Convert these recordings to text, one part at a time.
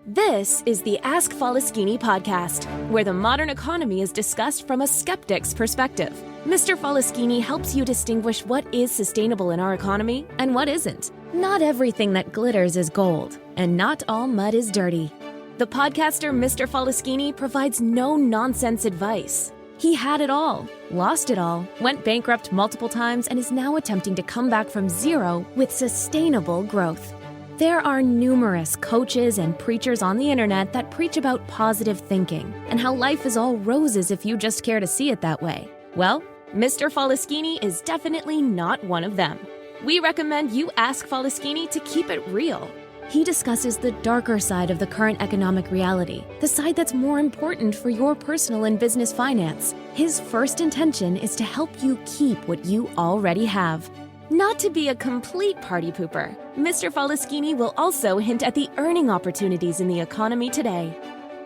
This is the Ask Faleskini podcast, where the modern economy is discussed from a skeptic's perspective. Mr. Faleskini helps you distinguish what is sustainable in our economy and what isn't. Not everything that glitters is gold, and not all mud is dirty. The podcaster Mr. Faleskini provides no-nonsense advice. He had it all, lost it all, went bankrupt multiple times, and is now attempting to come back from zero with sustainable growth. There are numerous coaches and preachers on the internet that preach about positive thinking and how life is all roses if you just care to see it that way. Well, Mr. Faleskini is definitely not one of them. We recommend you ask Faleskini to keep it real. He discusses the darker side of the current economic reality, the side that's more important for your personal and business finance. His first intention is to help you keep what you already have. Not to be a complete party pooper, Mr. Faleskini will also hint at the earning opportunities in the economy today.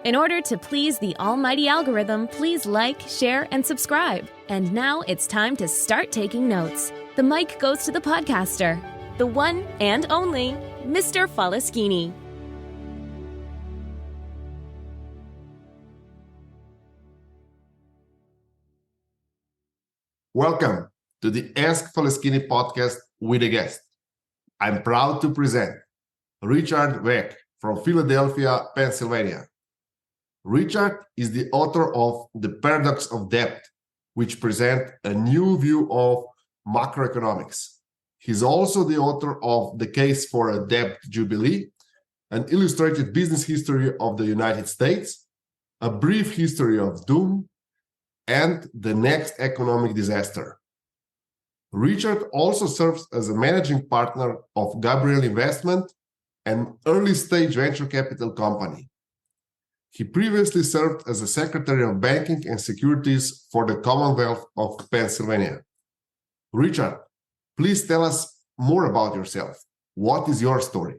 In order to please the almighty algorithm, please like, share, and subscribe. And now it's time to start taking notes. The mic goes to the podcaster, the one and only Mr. Faleskini. Welcome to the Ask Faleskini podcast with a guest. I'm proud to present Richard Weck from Philadelphia, Pennsylvania. Richard is the author of The Paradox of Debt, which presents a new view of macroeconomics. He's also the author of The Case for a Debt Jubilee, an illustrated business history of the United States, a brief history of doom, and The Next Economic Disaster. Richard also serves as a managing partner of Gabriel Investments, an early-stage venture capital company. He previously served as a Secretary of Banking and Securities for the Commonwealth of Pennsylvania. Richard, please tell us more about yourself. What is your story?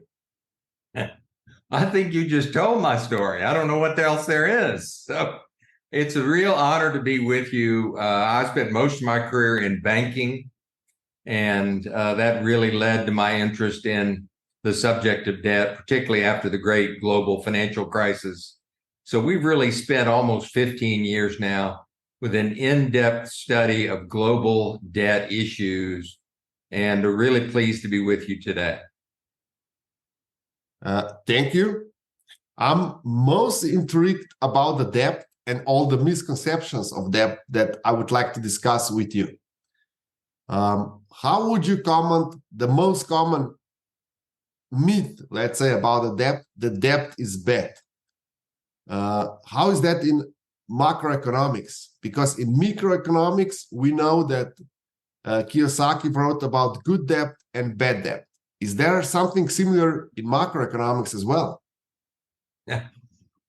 I think you just told my story. I don't know what else there is. So it's a real honor to be with you. I spent most of my career in banking, and that really led to my interest in the subject of debt, particularly after the great global financial crisis. So we've really spent almost 15 years now with an in-depth study of global debt issues, and we're really pleased to be with you today. Thank you. I'm most intrigued about the debt and all the misconceptions of debt that I would like to discuss with you. How would you comment the most common myth, let's say, about the debt? The debt is bad. How is that in macroeconomics? Because in microeconomics, we know that Kiyosaki wrote about good debt and bad debt. Is there something similar in macroeconomics as well? Yeah.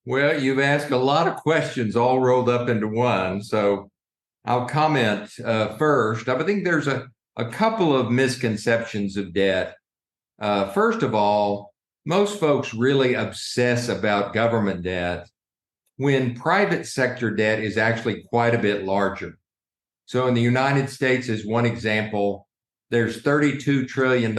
Well, you've asked a lot of questions all rolled up into one. So I'll comment first. I think there's a couple of misconceptions of debt. First of all, most folks really obsess about government debt when private sector debt is actually quite a bit larger. So in the United States, as one example, there's $32 trillion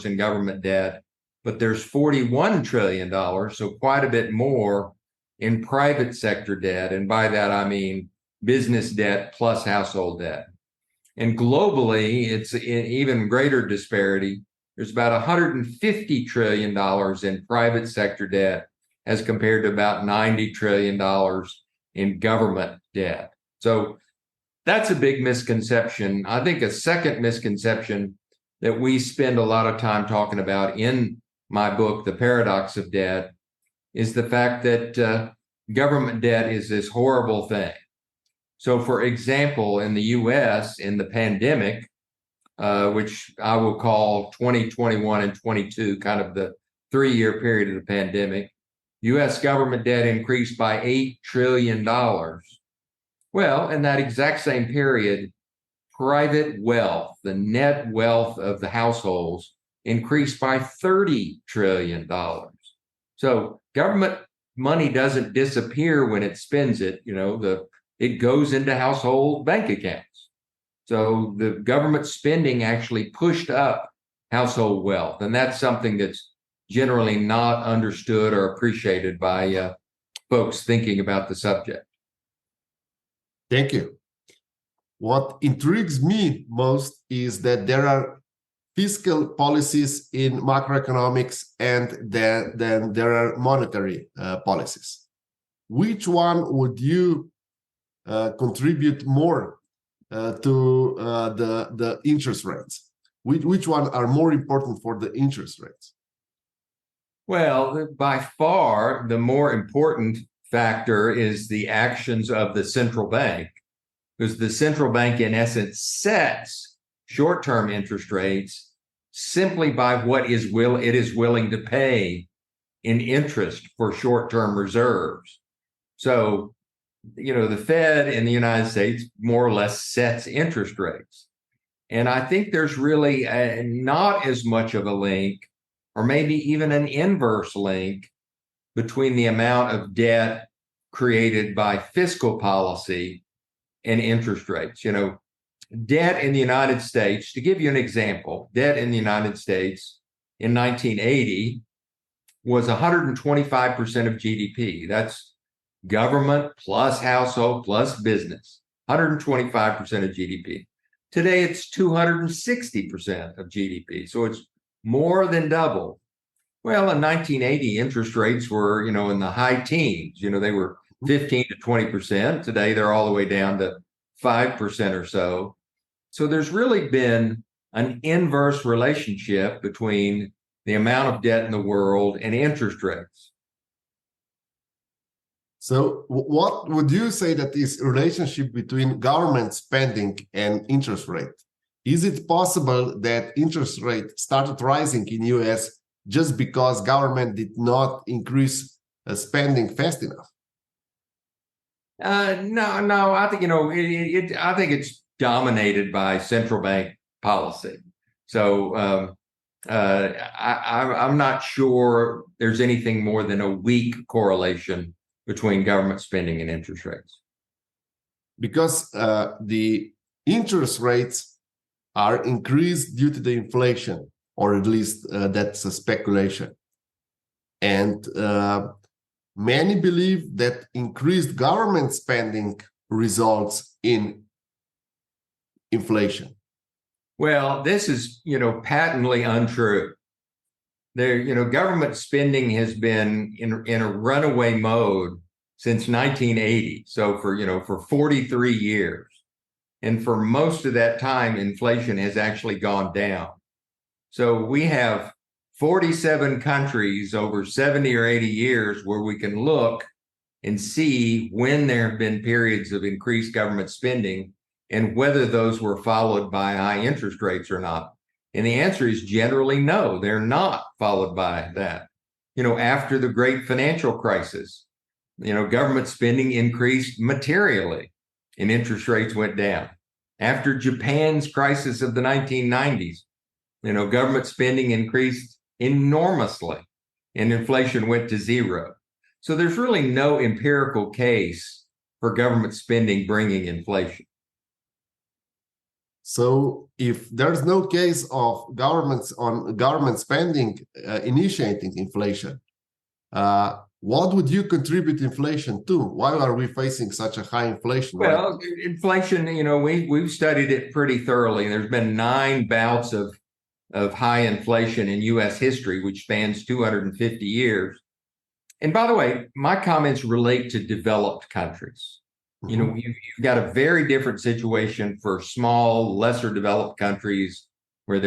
in government debt, but there's $41 trillion, so quite a bit more in private sector debt. And by that, I mean business debt plus household debt. And globally, it's an even greater disparity. There's about $150 trillion in private sector debt as compared to about $90 trillion in government debt. So that's a big misconception. I think a second misconception that we spend a lot of time talking about in my book, The Paradox of Debt, is the fact that government debt is this horrible thing. So, for example, in the U.S., in the pandemic, which I will call 2021 and 22, kind of the 3-year period of the pandemic, U.S. government debt increased by $8 trillion. Well, in that exact same period, private wealth, the net wealth of the households, increased by $30 trillion. So government money doesn't disappear when it spends it. It goes into household bank accounts. So the government spending actually pushed up household wealth. And that's something that's generally not understood or appreciated by folks thinking about the subject. Thank you. What intrigues me most is that there are fiscal policies in macroeconomics, and then there are monetary policies. Which one would you contribute more to the interest rates? Which one are more important for the interest rates? Well, by far, the more important factor is the actions of the central bank, because the central bank, in essence, sets short-term interest rates simply by what it is willing to pay in interest for short-term reserves. So, the Fed in the United States more or less sets interest rates. And I think there's really not as much of a link, or maybe even an inverse link, between the amount of debt created by fiscal policy and interest rates. Debt in the United States, to give you an example, debt in the United States in 1980 was 125% of GDP. That's government plus household plus business, 125% of GDP. Today, it's 260% of GDP. So it's more than double. Well, in 1980, interest rates were, in the high teens. They were 15 to 20%. Today, they're all the way down to 5% or so. So there's really been an inverse relationship between the amount of debt in the world and interest rates. So what would you say that is relationship between government spending and interest rate? Is it possible that interest rate started rising in US just because government did not increase spending fast enough? No. I think I think it's dominated by central bank policy. So I'm not sure there's anything more than a weak correlation between government spending and interest rates. Because the interest rates are increased due to the inflation, or at least that's a speculation. And many believe that increased government spending results in inflation. Well, this is, patently untrue. Government spending has been in a runaway mode since 1980. So for 43 years. And for most of that time, inflation has actually gone down. So we have 47 countries over 70 or 80 years where we can look and see when there have been periods of increased government spending and whether those were followed by high interest rates or not. And the answer is generally no, they're not followed by that. After the great financial crisis, government spending increased materially and interest rates went down. After Japan's crisis of the 1990s, government spending increased enormously and inflation went to zero. So there's really no empirical case for government spending bringing inflation. So if there's no case of government spending initiating inflation, what would you contribute inflation to? Why are we facing such a high inflation? Well, inflation, we've studied it pretty thoroughly. There's been 9 bouts of high inflation in U.S. history, which spans 250 years. And by the way, my comments relate to developed countries. Mm-hmm. You've got a very different situation for small, lesser developed countries where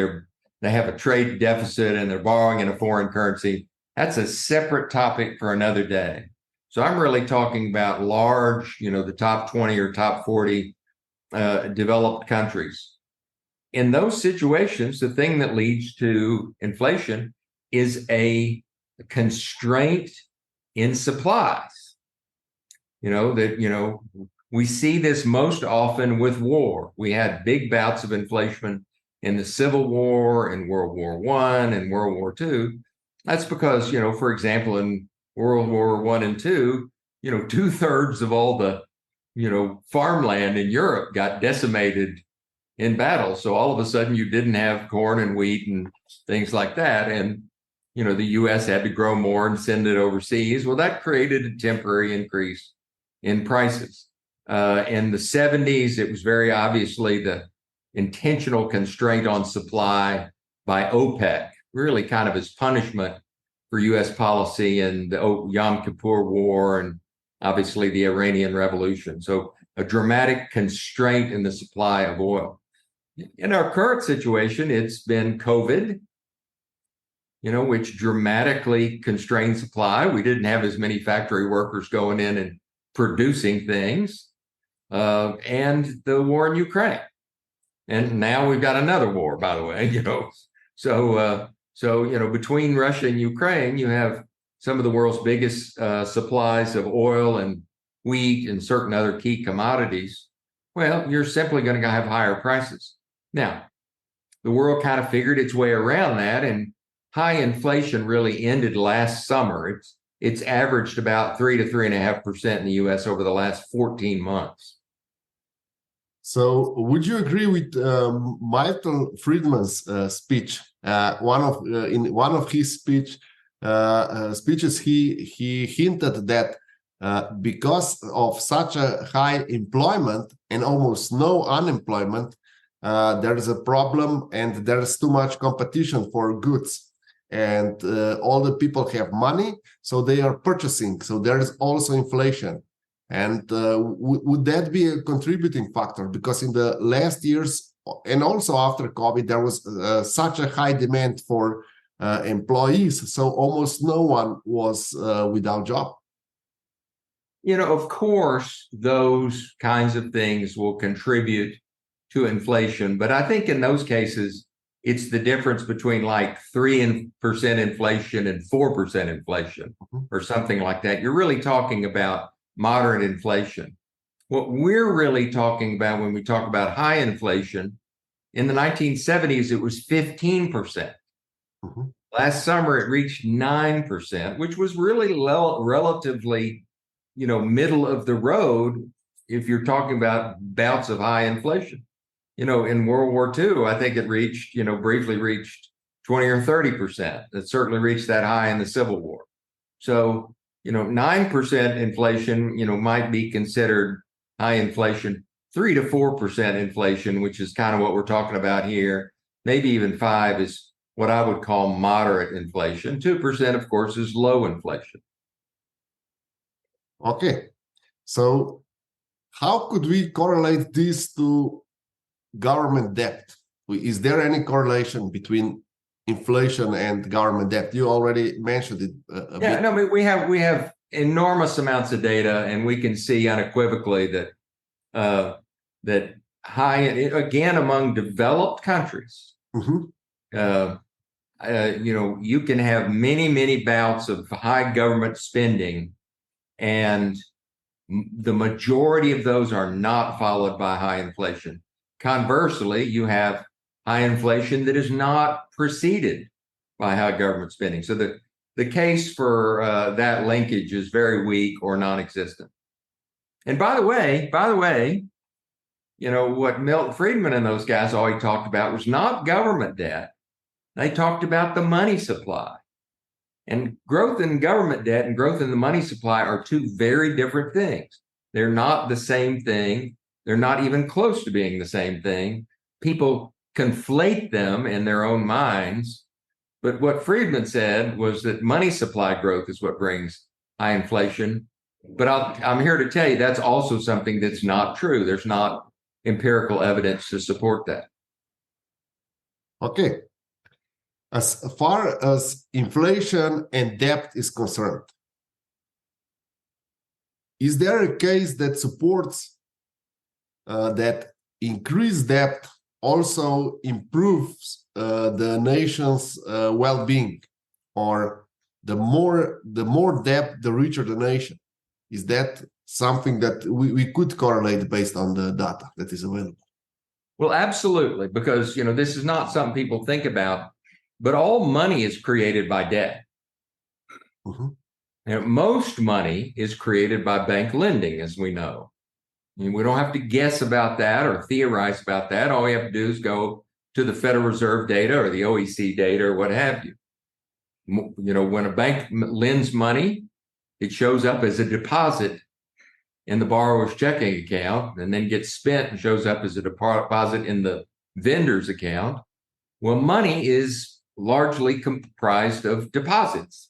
they have a trade deficit and they're borrowing in a foreign currency. That's a separate topic for another day. So I'm really talking about large, the top 20 or top 40 developed countries. In those situations, the thing that leads to inflation is a constraint in supplies. We see this most often with war. We had big bouts of inflation in the Civil War, in World War I, and World War II. That's because, for example, in World War I and II, 2/3 of all the, farmland in Europe got decimated in battle. So all of a sudden you didn't have corn and wheat and things like that. And the U.S. had to grow more and send it overseas. Well, that created a temporary increase in prices. In the 70s, it was very obviously the intentional constraint on supply by OPEC, really kind of as punishment for U.S. policy and the Yom Kippur War and obviously the Iranian Revolution. So a dramatic constraint in the supply of oil. In our current situation, it's been COVID, which dramatically constrained supply. We didn't have as many factory workers going in and producing things, and the war in Ukraine. And now we've got another war, by the way, So, between Russia and Ukraine, you have some of the world's biggest supplies of oil and wheat and certain other key commodities. Well, you're simply going to have higher prices. Now, the world kind of figured its way around that, and high inflation really ended last summer. It's averaged about 3 to 3.5% in the U.S. over the last 14 months. So, would you agree with Milton Friedman's speech? In one of his speeches, he hinted that because of such a high employment and almost no unemployment, there is a problem and there's too much competition for goods. And all the people have money, so they are purchasing. So there is also inflation. And would that be a contributing factor? Because in the last years, and also after COVID, there was such a high demand for employees. So almost no one was without job. Of course, those kinds of things will contribute to inflation. But I think in those cases, it's the difference between like 3% inflation and 4% inflation or something like that. You're really talking about moderate inflation. What we're really talking about when we talk about high inflation, in the 1970s, it was 15%. Last summer, it reached 9%, which was really relatively, middle of the road if you're talking about bouts of high inflation. In World War II, I think it reached, briefly reached 20 or 30%. It certainly reached that high in the Civil War. So, 9% inflation, might be considered high inflation. 3 to 4% inflation, which is kind of what we're talking about here, maybe even 5 is what I would call moderate inflation. 2%, of course, is low inflation. Okay. So how could we correlate this to government debt? Is there any correlation between inflation and government debt? You already mentioned it a bit. No, we have enormous amounts of data, and we can see unequivocally that that high, again, among developed countries, you can have many bouts of high government spending, and the majority of those are not followed by high inflation. Conversely, you have high inflation that is not preceded by high government spending. So the case for that linkage is very weak or non-existent. And by the way, what Milton Friedman and those guys always talked about was not government debt. They talked about the money supply. And growth in government debt and growth in the money supply are two very different things. They're not the same thing. They're not even close to being the same thing. People conflate them in their own minds. But what Friedman said was that money supply growth is what brings high inflation. But I'm here to tell you that's also something that's not true. There's not empirical evidence to support that. Okay. As far as inflation and debt is concerned, is there a case that supports that increased debt also improves the nation's well-being, or the more debt, the richer the nation? Is that something that we could correlate based on the data that is available? Well, absolutely, because this is not something people think about, but all money is created by debt. Most money is created by bank lending, as we know. We don't have to guess about that or theorize about that. All we have to do is go to the Federal Reserve data or the OECD data or what have you. When a bank lends money, it shows up as a deposit in the borrower's checking account and then gets spent and shows up as a deposit in the vendor's account. Well, money is largely comprised of deposits.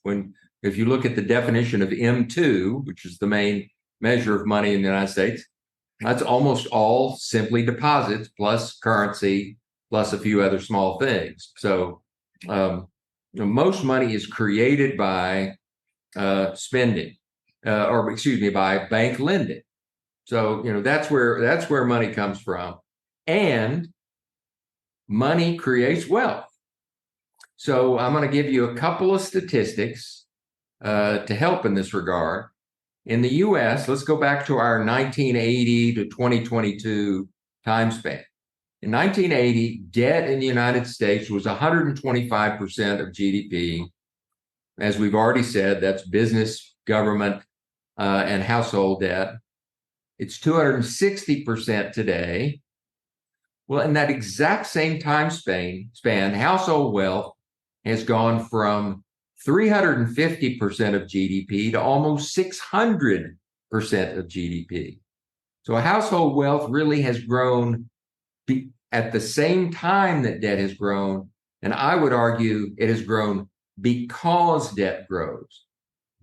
If you look at the definition of M2, which is the main measure of money in the United States, that's almost all simply deposits plus currency plus a few other small things. So most money is created by spending, by bank lending. So that's where money comes from, and money creates wealth. So I'm going to give you a couple of statistics to help in this regard. In the U.S., let's go back to our 1980 to 2022 time span. In 1980, debt in the United States was 125% of GDP. As we've already said, that's business, government, and household debt. It's 260% today. Well, in that exact same time span, household wealth has gone from 350% of GDP to almost 600% of GDP. So household wealth really has grown at the same time that debt has grown. And I would argue it has grown because debt grows.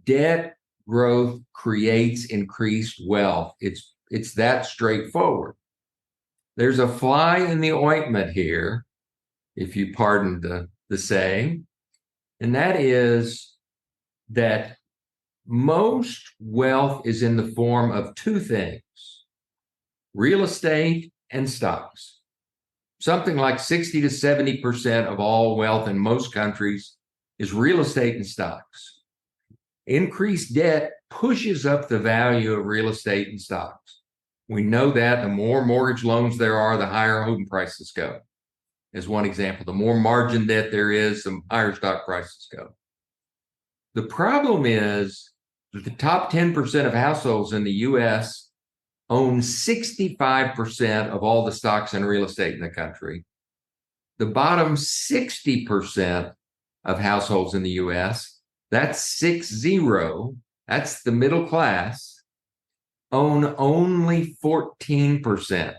Debt growth creates increased wealth. It's that straightforward. There's a fly in the ointment here, if you pardon the saying, and that is that most wealth is in the form of two things: real estate and stocks. Something like 60 to 70% of all wealth in most countries is real estate and stocks. Increased debt pushes up the value of real estate and stocks. We know that the more mortgage loans there are, the higher home prices go. As one example, the more margin debt there is, the higher stock prices go. The problem is that the top 10% of households in the U.S. own 65% of all the stocks and real estate in the country. The bottom 60% of households in the U.S., that's 60, that's the middle class, own only 14%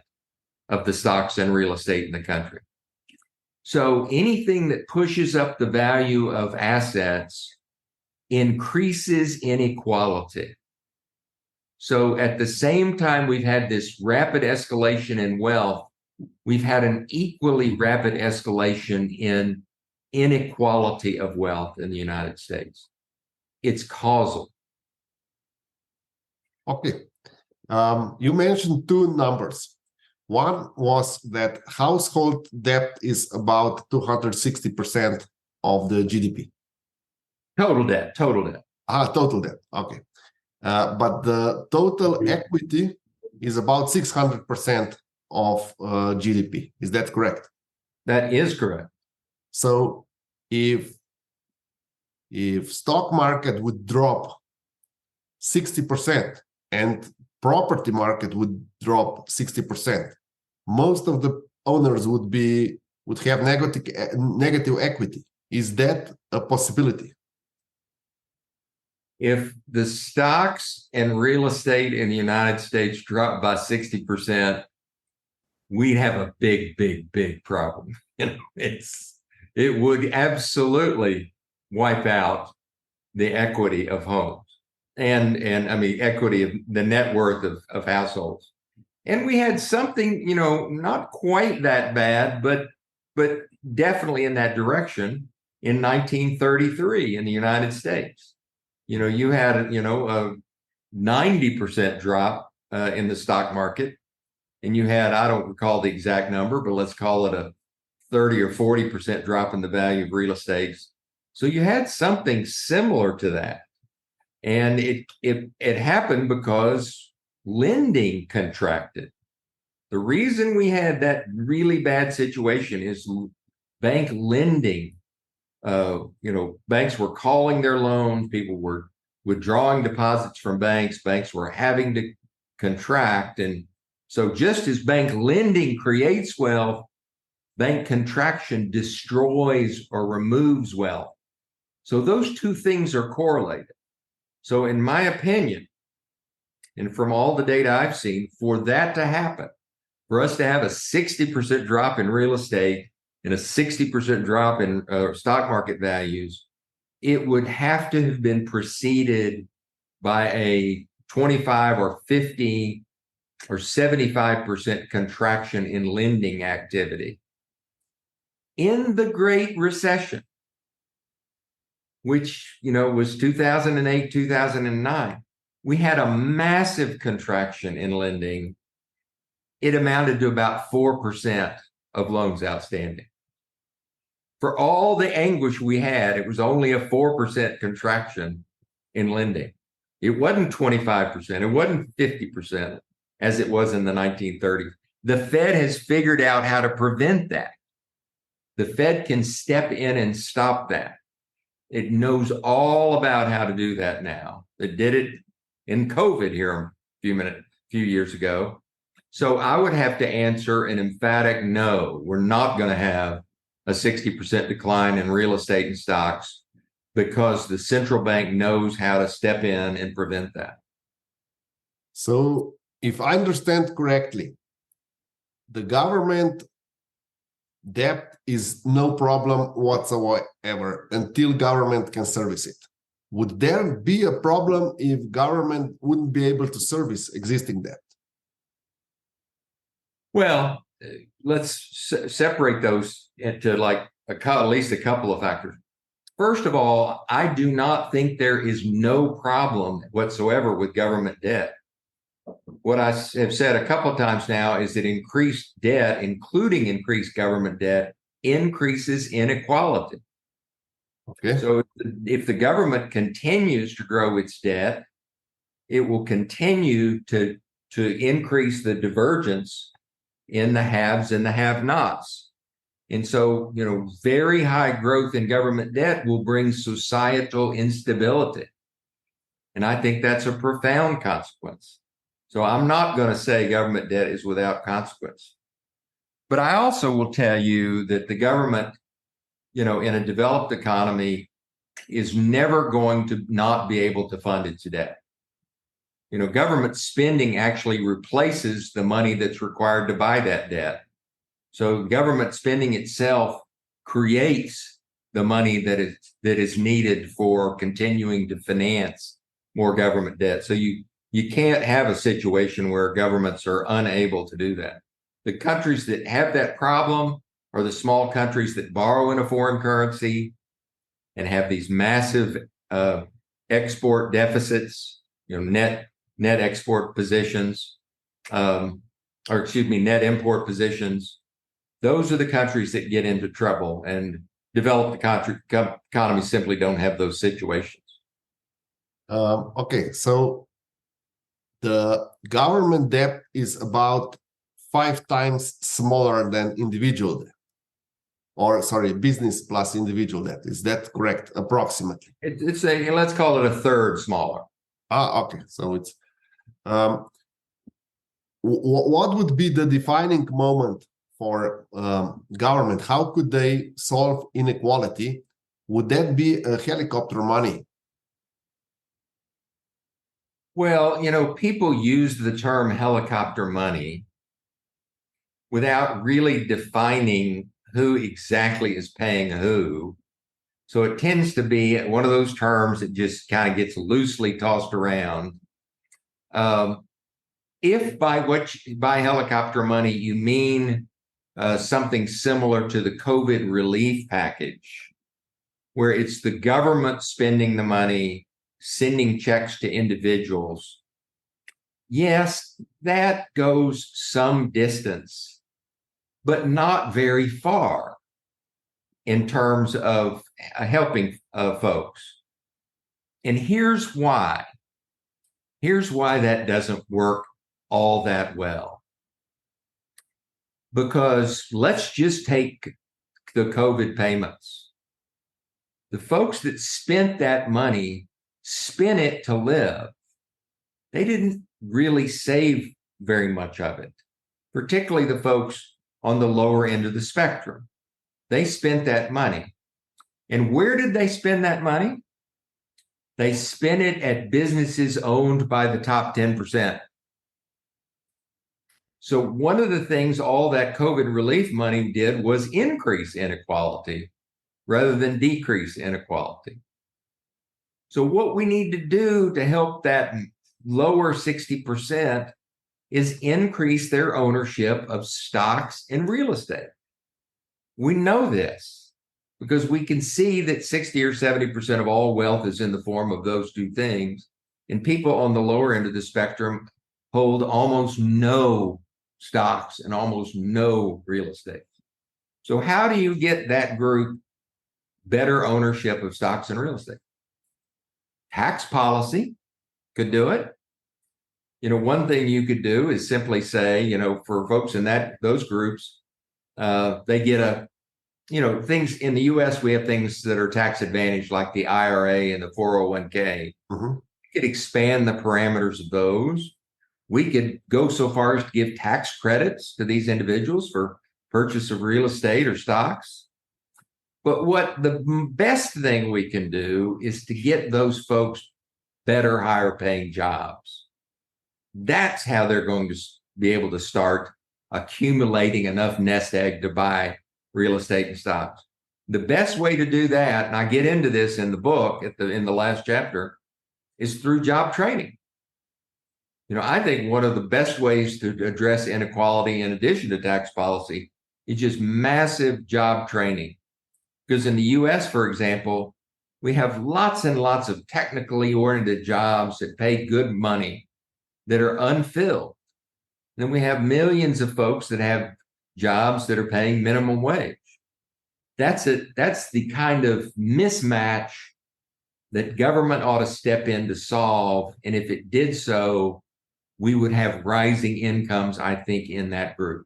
of the stocks and real estate in the country. So anything that pushes up the value of assets increases inequality. So at the same time we've had this rapid escalation in wealth, we've had an equally rapid escalation in inequality of wealth in the United States. It's causal. Okay. You mentioned two numbers. One was that household debt is about 260% of the GDP. Total debt. Total debt. Okay. But the total equity is about 600% of GDP. Is that correct? That is correct. So if stock market would drop 60% and property market would drop 60%, most of the owners would have negative equity. Is that a possibility? If the stocks and real estate in the United States dropped by 60%, we'd have a big, big, big problem. It would absolutely wipe out the equity of homes and I mean equity of the net worth of households. And we had something, not quite that bad, but definitely in that direction in 1933 in the United States. You had a 90% drop in the stock market, and you had, I don't recall the exact number, but let's call it a 30 or 40% drop in the value of real estate. So you had something similar to that. And it happened because lending contracted. The reason we had that really bad situation is bank lending. Banks were calling their loans. People were withdrawing deposits from banks. Banks were having to contract. And so just as bank lending creates wealth, bank contraction destroys or removes wealth. So those two things are correlated. So in my opinion, and from all the data I've seen, for that to happen, for us to have a 60% drop in real estate and a 60% drop in stock market values, it would have to have been preceded by a 25 or 50 or 75% contraction in lending activity. In the Great Recession, which, was 2008, 2009, we had a massive contraction in lending. It amounted to about 4% of loans outstanding. For all the anguish we had, it was only a 4% contraction in lending. It wasn't 25%, it wasn't 50% as it was in the 1930s. The Fed has figured out how to prevent that. The Fed can step in and stop that. It knows all about how to do that now. It did it in COVID here a few years ago. So I would have to answer an emphatic no. We're not going to have a 60% decline in real estate and stocks because the central bank knows how to step in and prevent that. So if I understand correctly, the government debt is no problem whatsoever until government can service it. Would there be a problem if government wouldn't be able to service existing debt? Well, let's separate those into at least a couple of factors. First of all, I do not think there is no problem whatsoever with government debt. What I have said a couple of times now is that increased debt, including increased government debt, increases inequality. Okay. So if the government continues to grow its debt, it will continue to increase the divergence in the haves and the have-nots. And so, very high growth in government debt will bring societal instability. And I think that's a profound consequence. So I'm not going to say government debt is without consequence. But I also will tell you that the government, in a developed economy, is never going to not be able to fund its debt. Government spending actually replaces the money that's required to buy that debt. So government spending itself creates the money that is needed for continuing to finance more government debt. So you can't have a situation where governments are unable to do that. The countries that have that problem are the small countries that borrow in a foreign currency and have these massive export deficits, net export positions, net import positions. Those are the countries that get into trouble, and developed economies simply don't have those situations. Okay, so the government debt is about 5 times smaller than individual debt. Business plus individual debt. Is that correct, approximately? Let's call it a third smaller. Okay. So it's what would be the defining moment for government? How could they solve inequality? Would that be a helicopter money? Well, people use the term helicopter money without really defining who exactly is paying who. So it tends to be one of those terms that just kind of gets loosely tossed around. If by helicopter money you mean something similar to the COVID relief package, where it's the government spending the money, sending checks to individuals, yes, that goes some distance, but not very far in terms of helping folks. And here's why. Here's why that doesn't work all that well. Because let's just take the COVID payments. The folks that spent that money spent it to live. They didn't really save very much of it, particularly the folks on the lower end of the spectrum. They spent that money. And where did they spend that money? They spent it at businesses owned by the top 10%. So one of the things all that COVID relief money did was increase inequality rather than decrease inequality. So what we need to do to help that lower 60% is increase their ownership of stocks and real estate. We know this because we can see that 60 or 70% of all wealth is in the form of those two things. And people on the lower end of the spectrum hold almost no stocks and almost no real estate. So how do you get that group better ownership of stocks and real estate? Tax policy could do it. One thing you could do is simply say, for folks in those groups, they get things in the US, we have things that are tax advantaged like the IRA and the 401k. Mm-hmm. We could expand the parameters of those. We could go so far as to give tax credits to these individuals for purchase of real estate or stocks. But what the best thing we can do is to get those folks better, higher paying jobs. That's how they're going to be able to start accumulating enough nest egg to buy real estate and stocks. The best way to do that, and I get into this in the book in the last chapter, is through job training. I think one of the best ways to address inequality in addition to tax policy is just massive job training. Because in the US, for example, we have lots and lots of technically oriented jobs that pay good money that are unfilled. Then we have millions of folks that have jobs that are paying minimum wage. That's the kind of mismatch that government ought to step in to solve. And if it did so, we would have rising incomes, I think, in that group.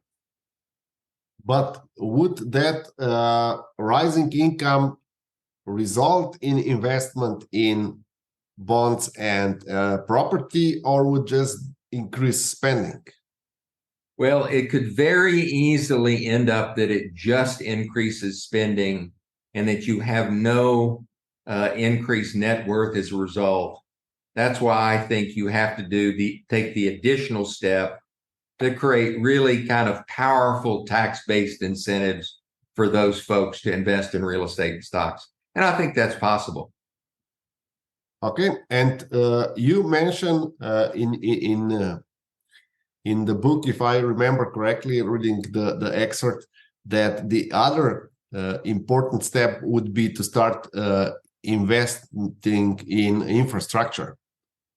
But would that rising income result in investment in bonds and property, or would just increase spending? Well, it could very easily end up that it just increases spending and that you have no increased net worth as a result. That's why I think you have to take the additional step to create really kind of powerful tax-based incentives for those folks to invest in real estate and stocks. And I think that's possible. Okay, and you mentioned in the book, if I remember correctly, reading the excerpt, that the other important step would be to start investing in infrastructure.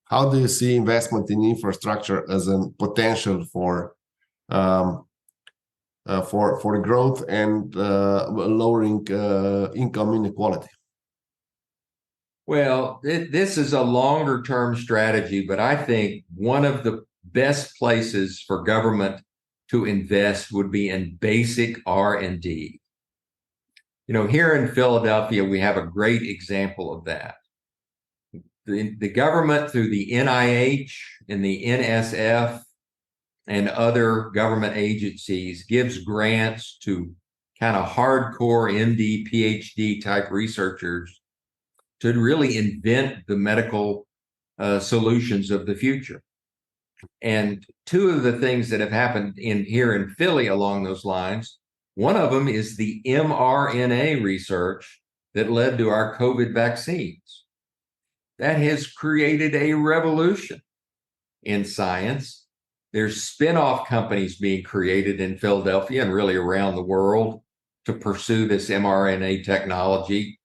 How do you see investment in infrastructure as a potential for growth and lowering income inequality? Well, this is a longer term strategy, but I think one of the best places for government to invest would be in basic R&D. Here in Philadelphia, we have a great example of that. The government, through the NIH and the NSF and other government agencies, gives grants to kind of hardcore MD, PhD type researchers to really invent the medical solutions of the future. And two of the things that have happened here in Philly along those lines, one of them is the mRNA research that led to our COVID vaccines. That has created a revolution in science. There's spin-off companies being created in Philadelphia and really around the world to pursue this mRNA technology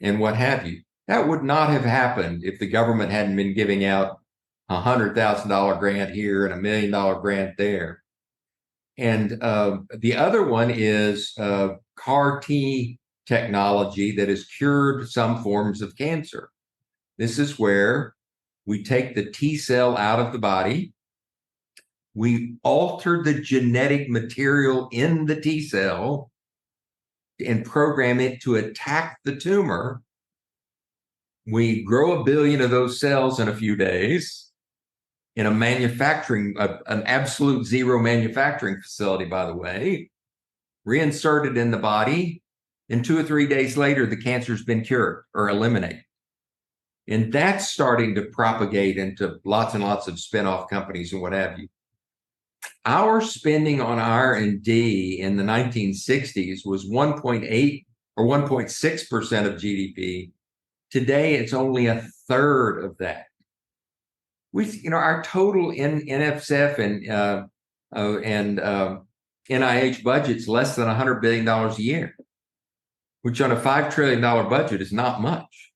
and what have you. That would not have happened if the government hadn't been giving out a $100,000 grant here and $1 million grant there. And the other one is CAR T technology that has cured some forms of cancer. This is where we take the T cell out of the body, we alter the genetic material in the T cell and program it to attack the tumor. We grow 1 billion of those cells in a few days in a manufacturing, an absolute zero manufacturing facility, by the way, reinsert it in the body. and 2 or 3 days later, the cancer's been cured or eliminated. And that's starting to propagate into lots and lots of spinoff companies and what have you. Our spending on R&D in the 1960s was 1.8 or 1.6% of GDP. Today, it's only a third of that. Our total NFSF and NIH budget's less than $100 billion a year, which on a $5 trillion budget is not much.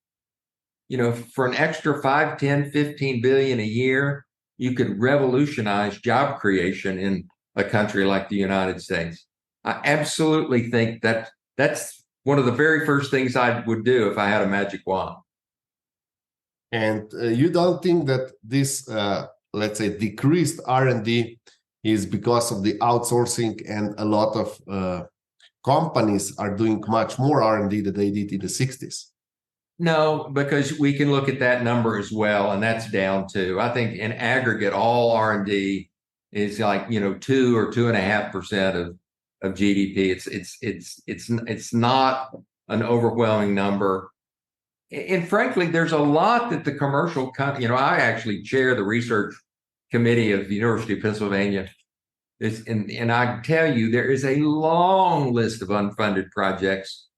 For an extra 5, 10, 15 billion a year, you could revolutionize job creation in a country like the United States. I absolutely think that that's one of the very first things I would do if I had a magic wand. And you don't think that this, let's say, decreased R&D is because of the outsourcing, and a lot of companies are doing much more R&D than they did in the 60s? No, because we can look at that number as well, and that's down too. I think in aggregate, all R&D is like 2 or 2.5% of GDP. It's not an overwhelming number, and frankly, there's a lot that the commercial company. I actually chair the research committee of the University of Pennsylvania, and I tell you, there is a long list of unfunded projects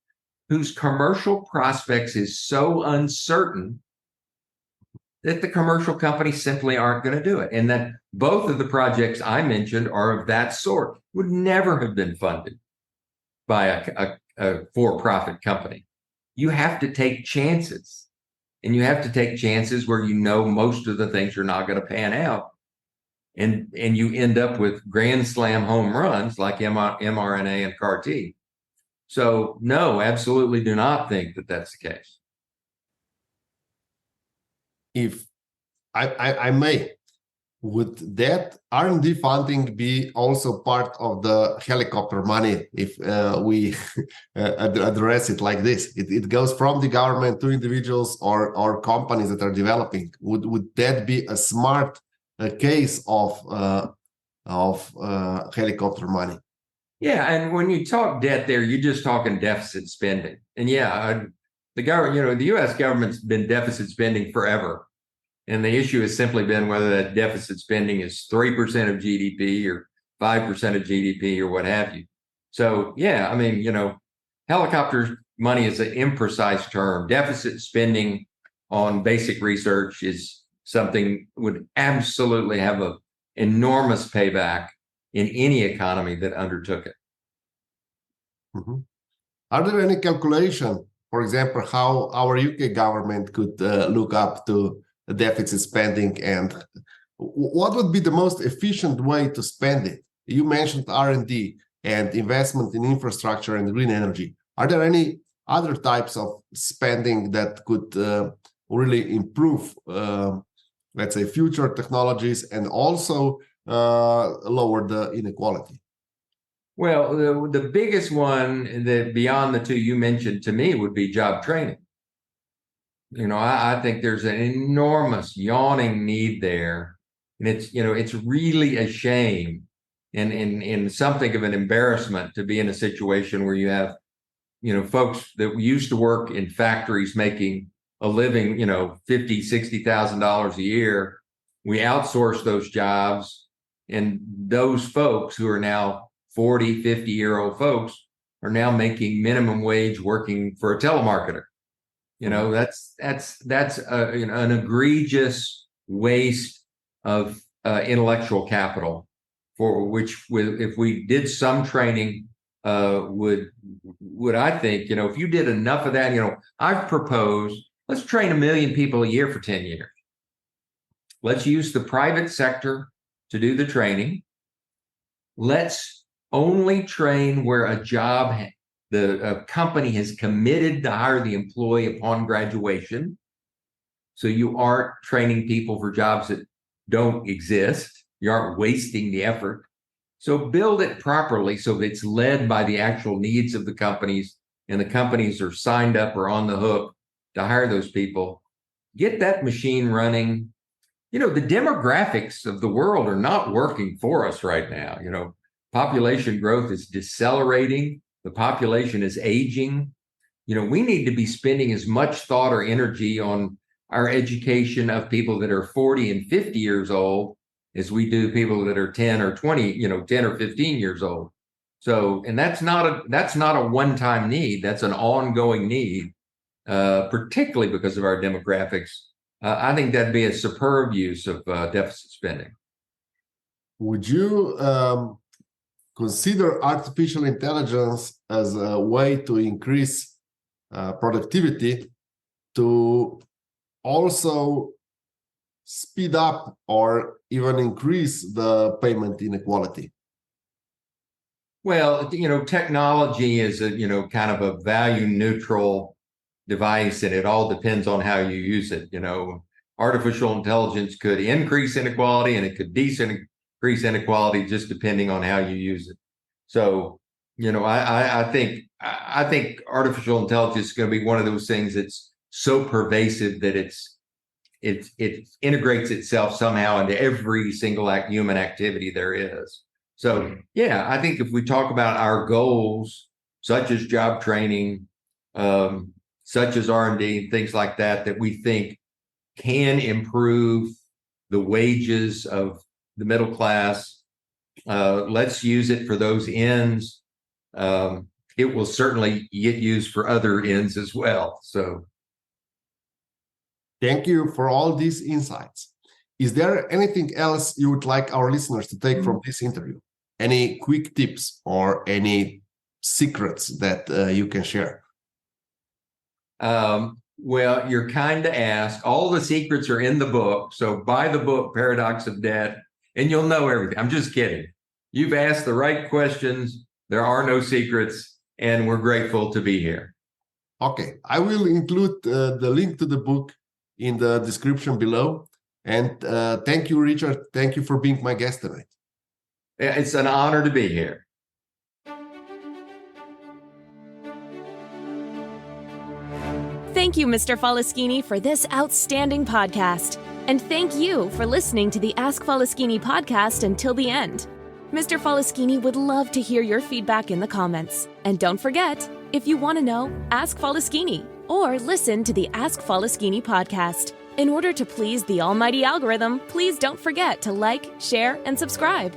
whose commercial prospects is so uncertain that the commercial companies simply aren't going to do it. And that both of the projects I mentioned are of that sort, would never have been funded by a for-profit company. You have to take chances, and you have to take chances where most of the things are not going to pan out. And you end up with grand slam home runs like mRNA and CAR-T. So no, absolutely do not think that that's the case. If I may, would that R&D funding be also part of the helicopter money if we address it like this? It goes from the government to individuals or companies that are developing. Would that be a smart case of helicopter money? Yeah, and when you talk debt there, you're just talking deficit spending. And the government, the U.S. government's been deficit spending forever. And the issue has simply been whether that deficit spending is 3% of GDP or 5% of GDP or what have you. So, helicopter money is an imprecise term. Deficit spending on basic research is something would absolutely have an enormous payback in any economy that undertook it. Mm-hmm. Are there any calculation, for example, how our UK government could look up to deficit spending, and what would be the most efficient way to spend it? You mentioned R&D and investment in infrastructure and green energy. Are there any other types of spending that could really improve, let's say, future technologies and also lower the inequality? Well, the biggest one that beyond the two you mentioned to me would be job training. I think there's an enormous yawning need there, and it's really a shame and something of an embarrassment to be in a situation where you have folks that used to work in factories making a living, $50,000-$60,000 a year. We outsource those jobs, and those folks who are now 40, 50-year-old folks are now making minimum wage working for a telemarketer. That's an egregious waste of intellectual capital, for which, if we did some training, would I think, if you did enough of that, I've proposed, let's train 1 million people a year for 10 years. Let's use the private sector to do the training. Let's only train where a company has committed to hire the employee upon graduation. So you aren't training people for jobs that don't exist. You aren't wasting the effort. So build it properly so that it's led by the actual needs of the companies, and the companies are signed up or on the hook to hire those people. Get that machine running. The demographics of the world are not working for us right now. Population growth is decelerating. The population is aging. We need to be spending as much thought or energy on our education of people that are 40 and 50 years old as we do people that are 10 or 20, 10 or 15 years old. So, and that's not a one-time need. That's an ongoing need, particularly because of our demographics. I think that'd be a superb use of deficit spending. Would you consider artificial intelligence as a way to increase productivity, to also speed up or even increase the payment inequality? Well, technology is a, kind of a value neutral device, and it all depends on how you use it. Artificial intelligence could increase inequality and it could decrease inequality just depending on how you use it. So, I think artificial intelligence is going to be one of those things that's so pervasive that it integrates itself somehow into every single human activity there is. So, yeah, I think if we talk about our goals, such as job training, such as R&D, things like that, that we think can improve the wages of the middle class, let's use it for those ends. It will certainly get used for other ends as well. So, thank you for all these insights. Is there anything else you would like our listeners to take from this interview? Any quick tips or any secrets that you can share? Well, you're kind to ask. All the secrets are in the book. So buy the book, Paradox of Debt, and you'll know everything. I'm just kidding. You've asked the right questions. There are no secrets, and we're grateful to be here. Okay. I will include the link to the book in the description below. And thank you, Richard. Thank you for being my guest tonight. It's an honor to be here. Thank you, Mr. Faleskini, for this outstanding podcast. And thank you for listening to the Ask Faleskini podcast until the end. Mr. Faleskini would love to hear your feedback in the comments. And don't forget, if you want to know, ask Faleskini or listen to the Ask Faleskini podcast. In order to please the almighty algorithm, please don't forget to like, share, and subscribe.